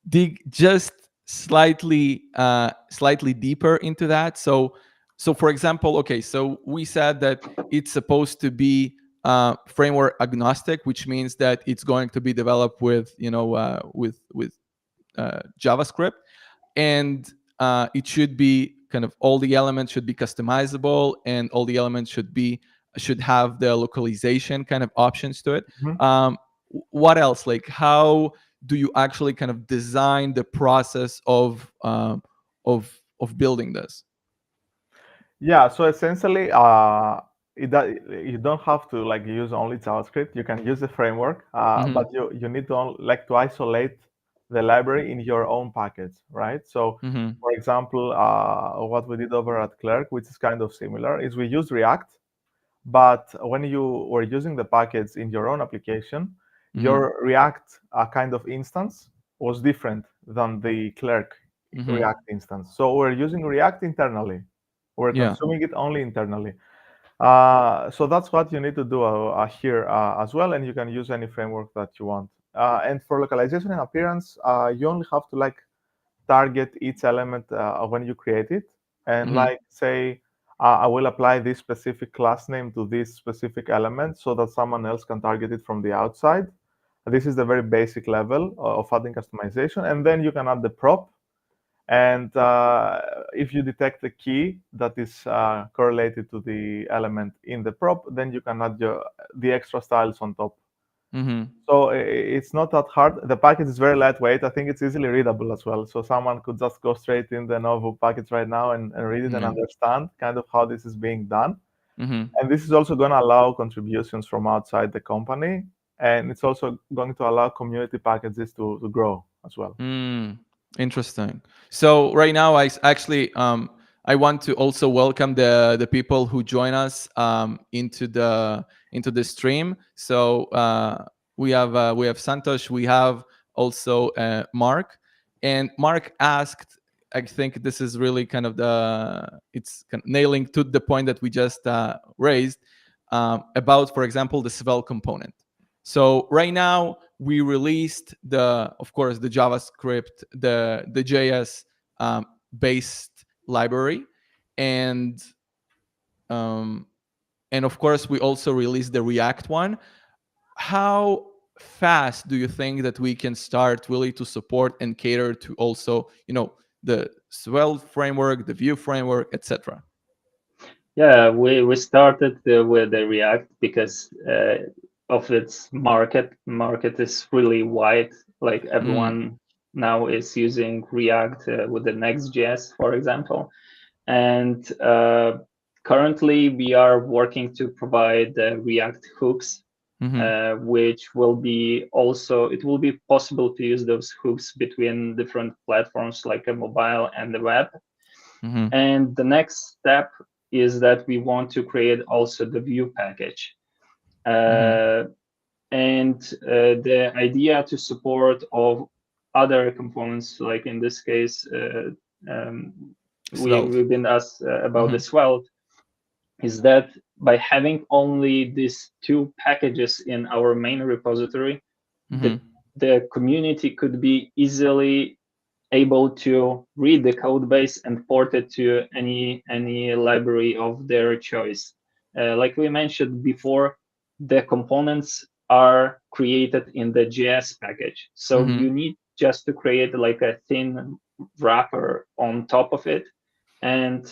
dig just slightly deeper into that. So for example, okay, so we said that it's supposed to be framework agnostic, which means that it's going to be developed with JavaScript, and it should be kind of all the elements should be customizable, and all the elements should have the localization kind of options to it. Mhm. What else? Like, how do you actually kind of design the process of building this? Yeah, so essentially, you don't have to like use only JavaScript. You can use the framework, Mm-hmm. but you need to like to isolate the library in your own package, right? So, Mm-hmm. for example, what we did over at Clerk, which is kind of similar, is we use React, but when you were using the package in your own application, Mm-hmm. your React kind of instance was different than the Clerk Mm-hmm. React instance. So we're using React internally. We're Yeah. consuming it only internally. So that's what you need to do here as well, and you can use any framework that you want. And for localization and appearance, you only have to like target each element when you create it, and Mm-hmm. like say, I will apply this specific class name to this specific element so that someone else can target it from the outside. This is the very basic level of adding customization, and then you can add the prop, and if you detect the key that is correlated to the element in the prop, then you can add the extra styles on top. Mm-hmm. So it's not that hard. The package is very lightweight. I think it's easily readable as well. So someone could just go straight in the Novu package right now and read it and Yeah. understand kind of how this is being done. Mm-hmm. And this is also going to allow contributions from outside the company. And it's also going to allow community packages to grow as well. Mm, interesting. So right now, actually I want to also welcome the people who join us into the stream. So we have Santosh, we have also Mark, and Mark asked. I think this is really kind of it's kind of nailing to the point that we just raised about, for example, the Svelte component. So right now we released of course, the JavaScript, the JS based library, and um, and of course we also released the React one. How fast do you think that we can start really to support and cater to also, the Svelte framework, the Vue framework, etc.? Yeah, we started with the React because of its market. Market is really wide. Like Mm, everyone now is using React with the Next.js, for example. And currently, we are working to provide the React hooks, mm-hmm, which will be also, it will be possible to use those hooks between different platforms like a mobile and the web. mm-hmm, And the next step is that we want to create also the Vue package. mm-hmm. Uh, and the idea to support of other components, like in this case, um, Svelte. we've been asked about Mm-hmm, the Svelte, is that by having only these two packages in our main repository, mm-hmm, the the community could be easily able to read the code base and port it to any library of their choice. Like we mentioned before, the components are created in the JS package. So Mm-hmm. you need just to create like a thin wrapper on top of it, and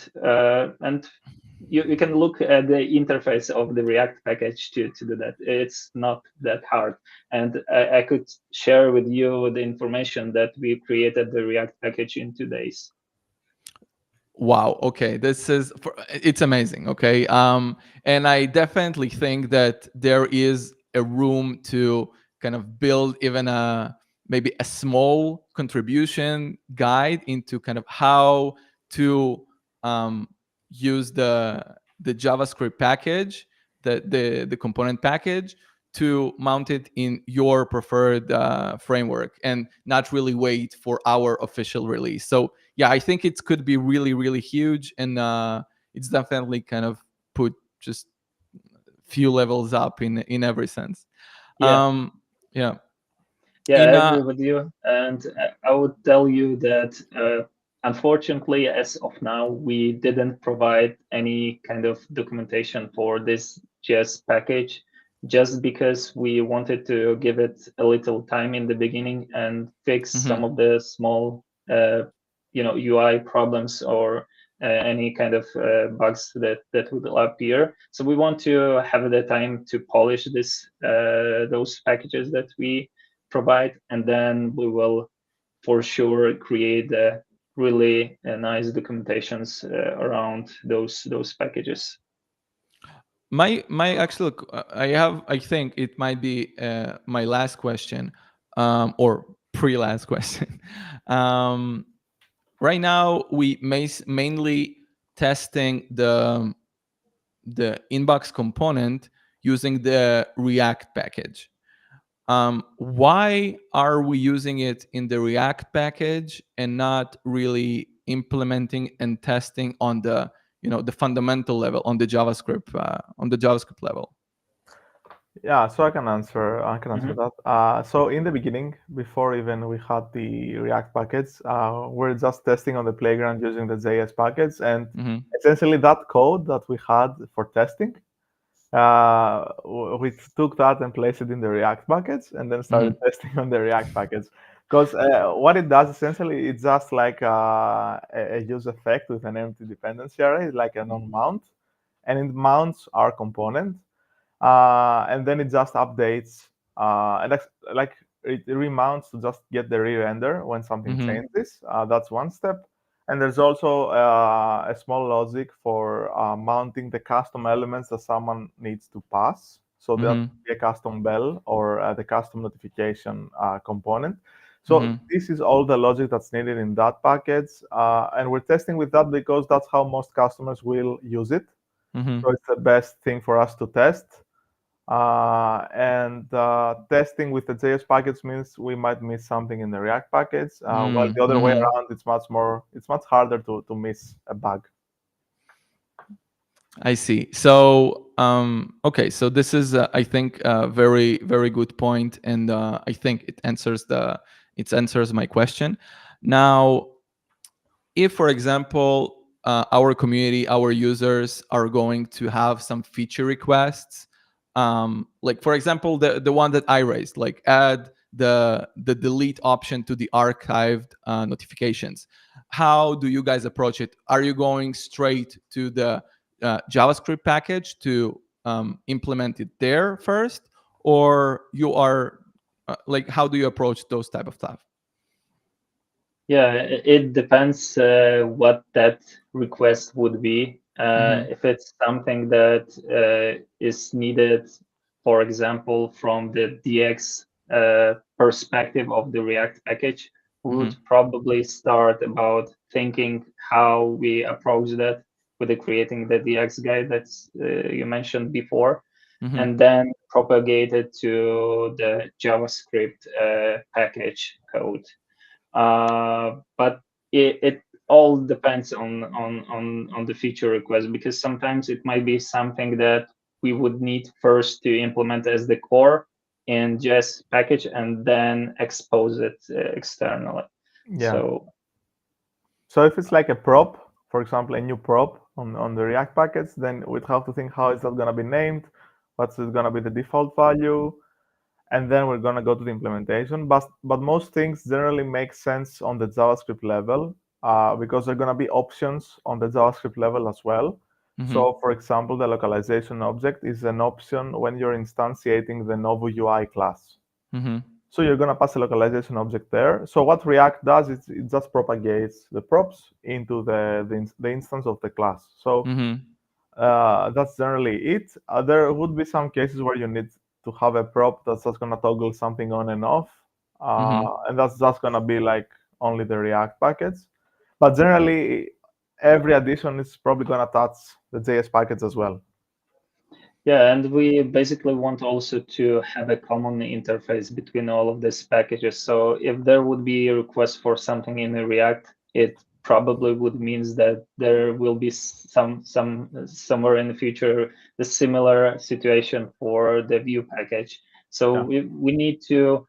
you can look at the interface of the React package to do that. It's not that hard. And I could share with you the information that we created the React package in 2 days. Wow. Okay. It's amazing. Okay. And I definitely think that there is a room to kind of build even maybe a small contribution guide into kind of how to um, use the JavaScript package, the component package, to mount it in your preferred framework and not really wait for our official release. So yeah, I think it could be really, really huge, and it's definitely kind of put just few levels up in every sense. Yeah. Yeah. Yeah, I In agree with you. And I would tell you that unfortunately, as of now, we didn't provide any kind of documentation for this JS package just because we wanted to give it a little time in the beginning and fix mhm, some of the small, UI problems or any kind of bugs that would appear. So we want to have the time to polish those packages that we provide, and then we will for sure create really nice documentations around those packages. my actual I think it might be my last question, or pre-last question. um, right now we mainly testing the inbox component using the React package. Why are we using it in the React package and not really implementing and testing on the fundamental level on the JavaScript level? Yeah, so I can answer Mhm. that. So in the beginning, before even we had the React packets, we're just testing on the playground using the JS packets, and Mm-hmm. essentially that code that we had for testing, we took that and placed it in the React packets, and then Mm-hmm. started testing on the React packets. Because what it does essentially, it's just like a use effect with an empty dependency array, like a non-mount, and it mounts our component, and then it just updates, and like it remounts to just get the re-render when something Mm-hmm. changes. That's one step. And there's also a small logic for mounting the custom elements that someone needs to pass. So that Mm-hmm. could be a custom bell or the custom notification component. So Mm-hmm. this is all the logic that's needed in that package, and we're testing with that because that's how most customers will use it. Mm-hmm. So it's the best thing for us to test. And testing with the JS package means we might miss something in the React package, while the other way Mm-hmm. around, it's much harder to miss a bug. I see. So, okay. So this is, I think, a very, very good point, and I think it answers my question. Now, if, for example, our community, our users are going to have some feature requests, like for example, the one that I raised, like add the delete option to the archived notifications. How do you guys approach it? Are you going straight to the JavaScript package to implement it there first, or you are like, how do you approach those type of stuff? Yeah, it depends what that request would be. Mm-hmm. If it's something that is needed, for example, from the DX perspective of the React package, we Mm-hmm. would probably start about thinking how we approach that with the creating the DX guide that's you mentioned before, Mm-hmm. and then propagate it to the JavaScript package code. But it all depends on the feature request, because sometimes it might be something that we would need first to implement as the core, in JS package and then expose it externally. Yeah. So So if it's like a prop, for example, a new prop on the React package, then we'd have to think how is that gonna be named, what's it gonna be the default value, and then we're gonna go to the implementation. But most things generally make sense on the JavaScript level because they're gonna be options on the JavaScript level as well. Mm-hmm. So, for example, the localization object is an option when you're instantiating the Novu UI class. Mm-hmm. So you're gonna pass a localization object there. So what React does is it just propagates the props into the instance of the class. So Mm-hmm. that's generally it. There would be some cases where you need to have a prop that's just gonna toggle something on and off, Mm-hmm. and that's just gonna be like only the React package. But generally, every addition is probably gonna touch the JS package as well. yeah, and we basically want also to have a common interface between all of these packages. So if there would be a request for something in a React, it probably would means that there will be somewhere in the future the similar situation for the Vue package. So Yeah. we need to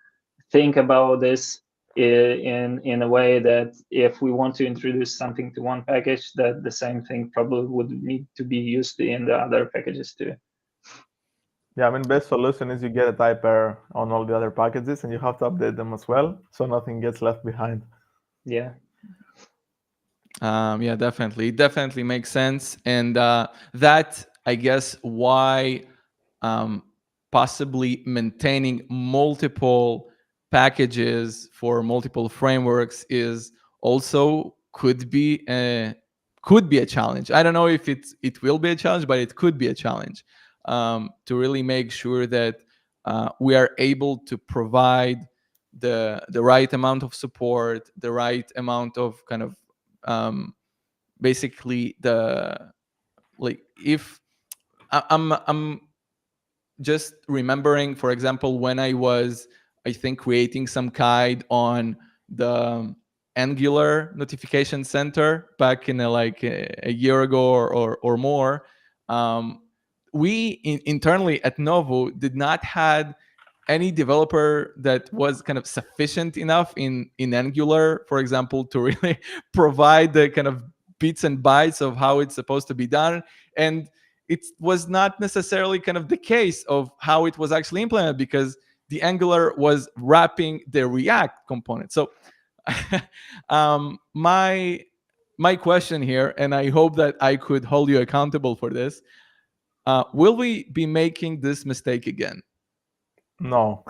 think about this in a way that if we want to introduce something to one package, that the same thing probably would need to be used in the other packages too. Yeah, I mean, best solution is you get a type error on all the other packages and you have to update them as well, so nothing gets left behind. Yeah. Yeah, definitely. It definitely makes sense. And that, I guess, why um, possibly maintaining multiple packages for multiple frameworks is also could be a challenge. I don't know if it will be a challenge, but it could be a challenge to really make sure that we are able to provide the right amount of support, the right amount of kind of basically the like if I'm just remembering, for example, when I was, I think, creating some guide on the Angular notification center back in a year ago or more. Um, we internally at Novo did not had any developer that was kind of sufficient enough in Angular, for example, to really provide the kind of bits and bytes of how it's supposed to be done. And it was not necessarily kind of the case of how it was actually implemented because the Angular was wrapping the React component. So my question here, and I hope that I could hold you accountable for this, will we be making this mistake again? No.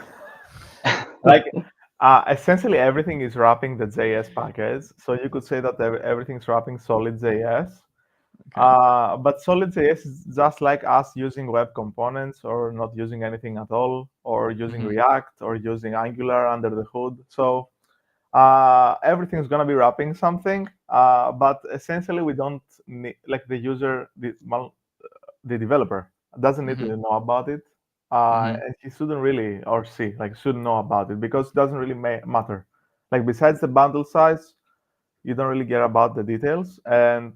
Like essentially everything is wrapping the JS package. So you could say that everything's wrapping solid JS. Okay. But solid JS is just like us using web components or not using anything at all, or using Mm-hmm. React or using Angular under the hood. So everything's gonna be wrapping something. But essentially we don't need like the developer doesn't need Mm-hmm. to know about it, Mm-hmm. and he shouldn't really or she like shouldn't know about it because it doesn't really matter. Like besides the bundle size, you don't really care about the details, and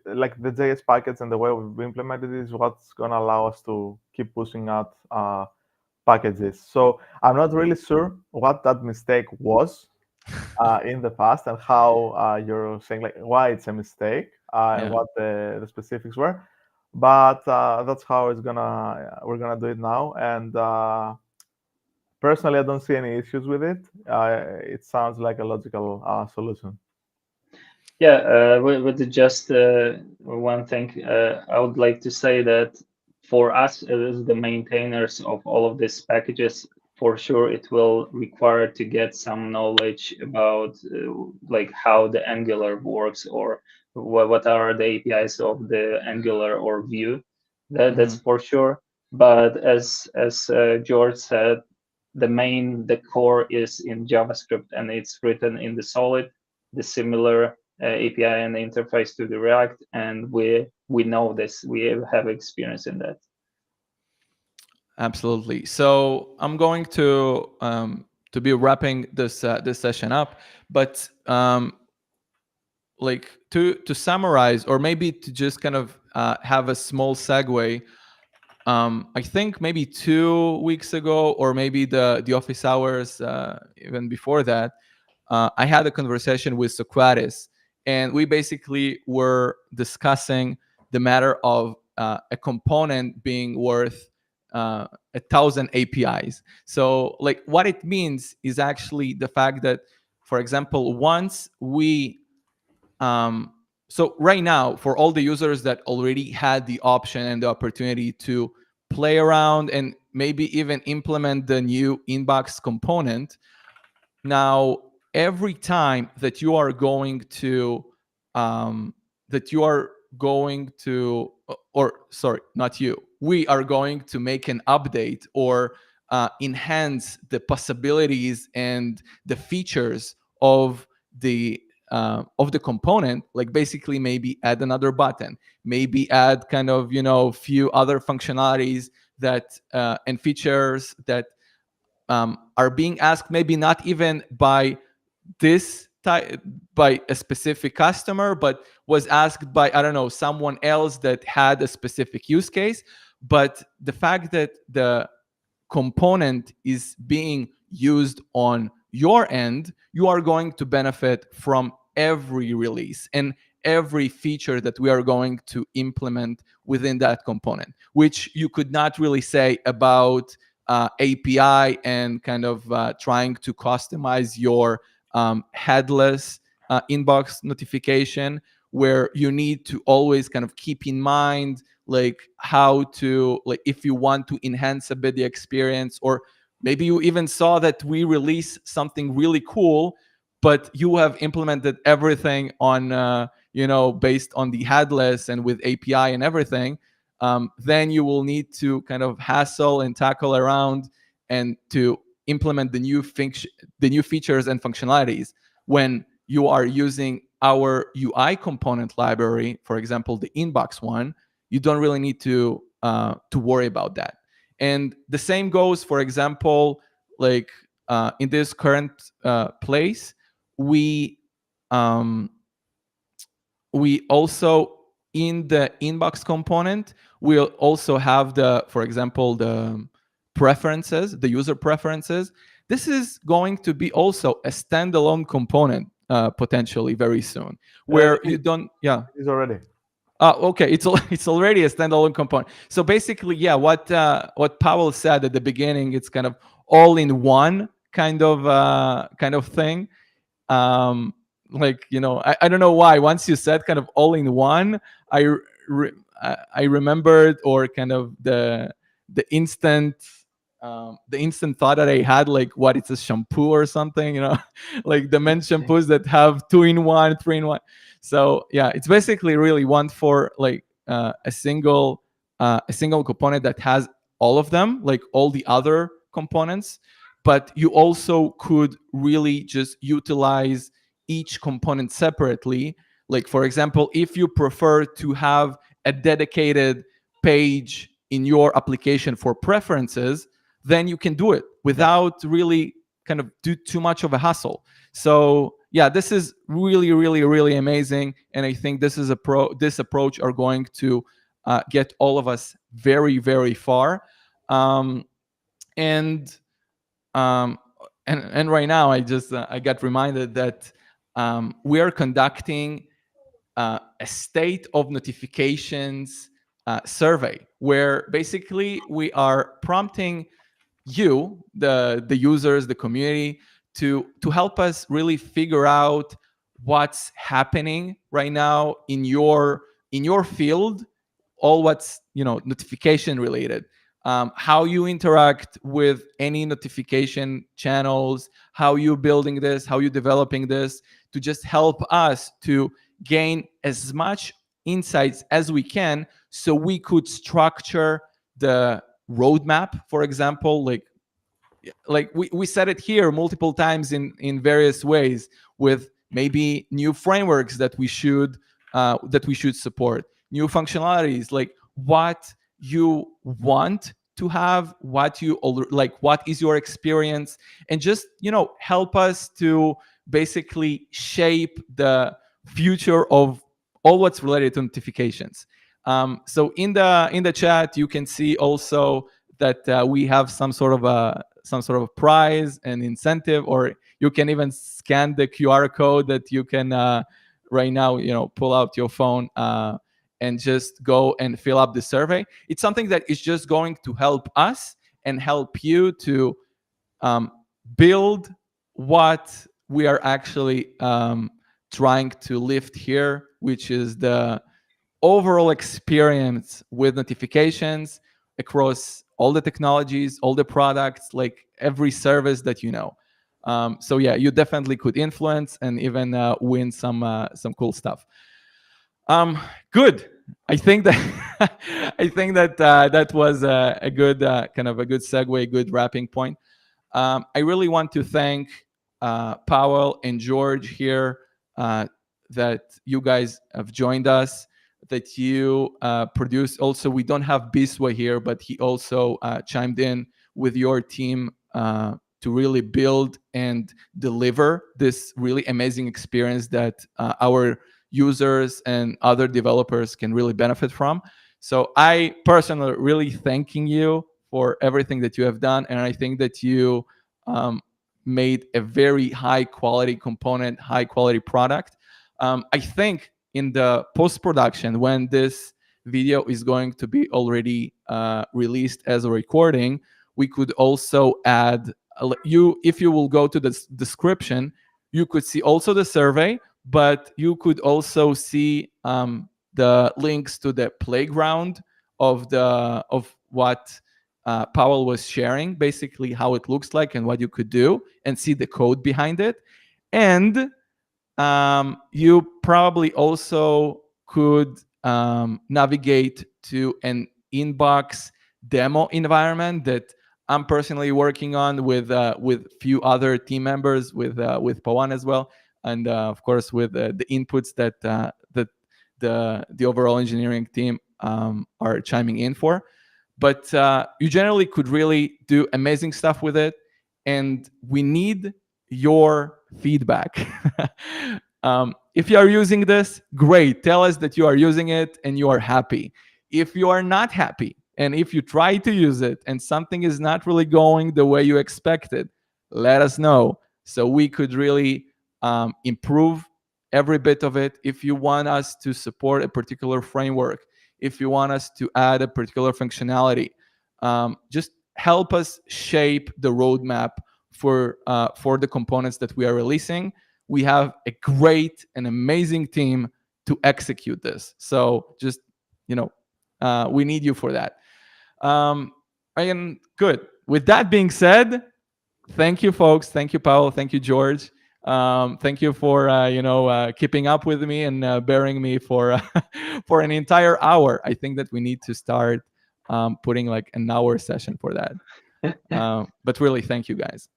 like the JS packets and the way we've implemented it is what's gonna allow us to keep pushing out packages. So I'm not really sure what that mistake was in the past and how you're saying like why it's a mistake and Yeah. what the specifics were, but that's how it's gonna we're gonna do it now. And personally, I don't see any issues with it. It sounds like a logical solution. Yeah, with just one thing, I would like to say that for us as the maintainers of all of these packages, for sure it will require to get some knowledge about like how the Angular works or what are the APIs of the Angular or Vue. That's Mm-hmm. for sure. But as George said, the core is in JavaScript and it's written in the solid, the similar API and interface to the React, and we know this. We have experience in that. Absolutely. So I'm going to be wrapping this session up, but like to summarize, or maybe to just kind of have a small segue. I think maybe 2 weeks ago, or maybe the office hours even before that, I had a conversation with Socrates, and we basically were discussing the matter of a component being worth 1,000 APIs. So, like, what it means is actually the fact that, for example, once we um, so right now, for all the users that already had the option and the opportunity to play around and maybe even implement the new inbox component, now every time that you are going to um, that you are going to or sorry, not you, we are going to make an update or enhance the possibilities and the features of the component, like basically maybe add another button, maybe add kind of few other functionalities that and features that are being asked, maybe not even by this type, by a specific customer, but was asked by, I don't know, someone else that had a specific use case. But the fact that the component is being used on your end, you are going to benefit from every release and every feature that we are going to implement within that component, which you could not really say about API and kind of trying to customize your headless inbox notification, where you need to always kind of keep in mind like how to, like, if you want to enhance a bit the experience, or maybe you even saw that we release something really cool, but you have implemented everything on based on the headless and with API and everything. Then you will need to kind of hassle and tackle around and to implement the new features and functionalities. When you are using our UI component library, for example the inbox one, you don't really need to worry about that. And the same goes, for example, like in this current place, we um, we also, in the inbox component, we'll also have the, for example, the preferences, the user preferences. This is going to be also a standalone component potentially very soon, where you don't, yeah. Is already. Okay, it's already a standalone component. So basically, yeah, what Powell said at the beginning, it's kind of all in one kind of thing. Um, like I don't know why. Once you said kind of all in one, I re- I remembered, or kind of the instant the instant thought that I had, like, what, it's a shampoo or something, like the men shampoos that have 2 in 1, 3 in 1. So yeah, it's basically really one for like a single component that has all of them, like all the other components. But you also could really just utilize each component separately. Like, for example, if you prefer to have a dedicated page in your application for preferences, then you can do it without really kind of do too much of a hassle. So yeah, this is really, really, really amazing, and I think this approach are going to get all of us very, very far. Um, and um, and right now, I got reminded that we are conducting a state of notifications survey, where basically we are prompting you, the users, the community, to help us really figure out what's happening right now in your field, all what's notification related, how you interact with any notification channels, how you building this, how you developing this, to just help us to gain as much insights as we can, so we could structure the roadmap, for example. Like we said it here multiple times in various ways, with maybe new frameworks that we should support, new functionalities, like what you want to have, like what is your experience, and just help us to basically shape the future of all what's related to notifications. So in the chat, you can see also that we have some sort of prize and incentive, or you can even scan the QR code that you can right now, pull out your phone and just go and fill up the survey. It's something that is just going to help us and help you to um, build what we are actually trying to lift here, which is the overall experience with notifications across all the technologies, all the products, like every service that you know. So yeah, you definitely could influence and even win some cool stuff. Good. I think that I think that that was a good kind of a good segue, good wrapping point. I really want to thank Powell and George here that you guys have joined us, that you produced. Also, we don't have Biswa here, but he also chimed in with your team to really build and deliver this really amazing experience that our users and other developers can really benefit from. So I personally really thanking you for everything that you have done, and I think that you um, made a very high quality component, high quality product. I think in the post production, when this video is going to be already released as a recording, we could also add you. If you will go to the description, you could see also the survey, but you could also see the links to the playground of what Powell was sharing, basically how it looks like and what you could do, and see the code behind it. And you probably also could navigate to an inbox demo environment that I'm personally working on with few other team members, with Pawan as well, and of course with the inputs that the overall engineering team are chiming in for. But you generally could really do amazing stuff with it, and we need your feedback. If you are using this, great. Tell us that you are using it and you are happy. If you are not happy, and if you try to use it and something is not really going the way you expected, let us know so we could really improve every bit of it. If you want us to support a particular framework, if you want us to add a particular functionality, just help us shape the roadmap for the components that we are releasing. We have a great and amazing team to execute this. So just we need you for that. And good. With that being said, thank you, folks. Thank you, Paul. Thank you, George. Thank you for keeping up with me and bearing me for for an entire hour. I think that we need to start putting like an hour session for that. But really, thank you guys.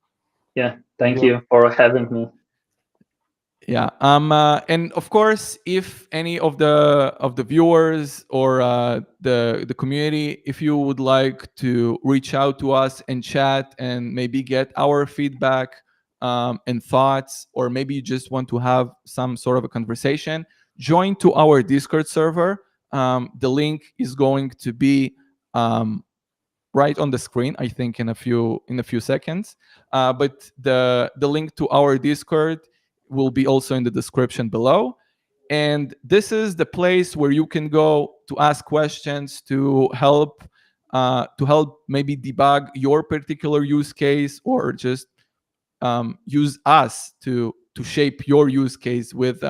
Yeah, thank you for having me. Yeah. And of course, if any of the viewers or the community, if you would like to reach out to us and chat and maybe get our feedback and thoughts, or maybe you just want to have some sort of a conversation, join to our Discord server. The link is going to be right on the screen, I think in a few seconds. But the link to our Discord will be also in the description below. And this is the place where you can go to ask questions, to help maybe debug your particular use case, or just use us to shape your use case with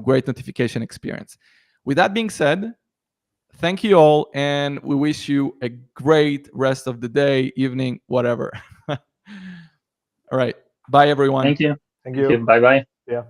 great notification experience. With that being said, thank you all, and we wish you a great rest of the day, evening, whatever. All right. Bye, everyone. Thank you. Thank Thank you. you. Bye bye. Yeah.